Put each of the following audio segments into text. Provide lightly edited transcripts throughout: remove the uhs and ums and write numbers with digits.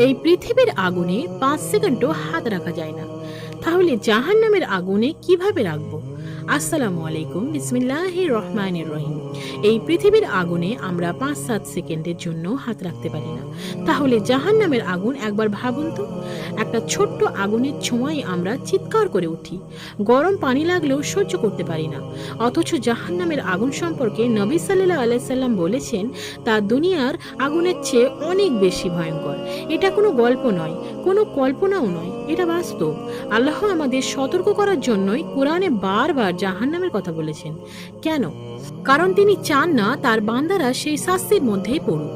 এই পৃথিবীর আগুনে 5 সেকেন্ডও হাত রাখা যায় না, তাহলে জাহান্নামের আগুনে কিভাবে রাখবো? আসসালামু আলাইকুম, বিসমিল্লাহির রহমানির রহিম। এই পৃথিবীর আগুনে আমরা 5-7 সেকেন্ডের জন্য হাত রাখতে পারি না, তাহলে জাহান্নামের আগুন একবার ভাবুন তো। একটা ছোট্ট আগুনের ছোঁয়ায় আমরা চিৎকার করে উঠি, গরম পানি লাগলেও সহ্য করতে পারি না। অথচ জাহান্নামের আগুন সম্পর্কে নবী সাল্লাল্লাহু আলাইহি সাল্লাম বলেছেন, তা দুনিয়ার আগুনের চেয়ে অনেক বেশি ভয়ঙ্কর। এটা কোনো গল্প নয়, কোনো কল্পনাও নয়, এটা বাস্তব। আল্লাহ আমাদের সতর্ক করার জন্যই কোরআনে বারবার জাহান্নামের কথা বলেছেন। কেন? কারণ তিনি চান না তার বান্দারা সেই শাস্তির মধ্যেই পড়ুক।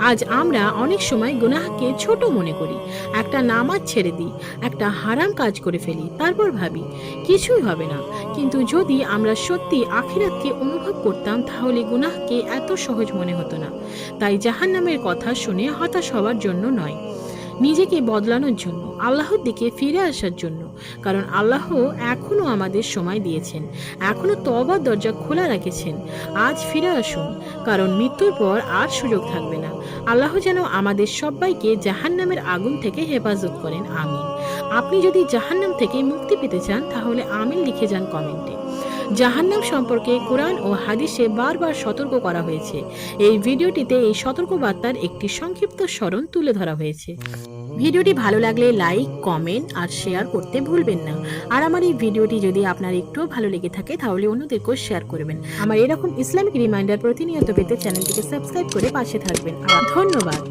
আজ আমরা অনেক সময় গুনাহকে ছোট মনে করি, একটা নামাজ ছেড়ে দিই, একটা হারাম কাজ করে ফেলি, তারপর ভাবি কিছুই হবে না। কিন্তু যদি আমরা সত্যি আখিরাতকে অনুভব করতাম, তাহলে গুনাহকে এত সহজ মনে হতো না। তাই জাহান্নামের কথা শুনে হতাশ হওয়ার জন্য নয়, নিজেকে বদলানোর জন্য, আল্লাহর দিকে ফিরে আসার জন্য। কারণ আল্লাহ এখনো আমাদের সময় দিয়েছেন, এখনো তওবার দরজা খোলা রেখেছেন। আজ ফিরে আসুন, কারণ মৃত্যুর পর আর সুযোগ থাকবে না। আল্লাহ যেন আমাদের সবাইকে জাহান্নামের আগুন থেকে হেফাজত করেন, আমিন। আপনি যদি জাহান্নাম থেকে মুক্তি পেতে চান, তাহলে আমিন লিখে যান কমেন্টে। জাহান্নাম সম্পর্কে কোরআন ও হাদিসে বারবার সতর্ক করা হয়েছে। এই ভিডিওটিতে এই সতর্কবার্তার একটি সংক্ষিপ্ত স্মরণ তুলে ধরা হয়েছে। ভিডিওটি ভালো লাগলে লাইক, কমেন্ট আর শেয়ার করতে ভুলবেন না। আর আমার এই ভিডিওটি যদি আপনার একটুও ভালো লেগে থাকে, তাহলে অন্যদেরকেও শেয়ার করবেন। আমার এরকম ইসলামিক রিমাইন্ডার প্রতিনিয়ত পেতে চ্যানেলটিকে সাবস্ক্রাইব করে পাশে থাকবেন। ধন্যবাদ।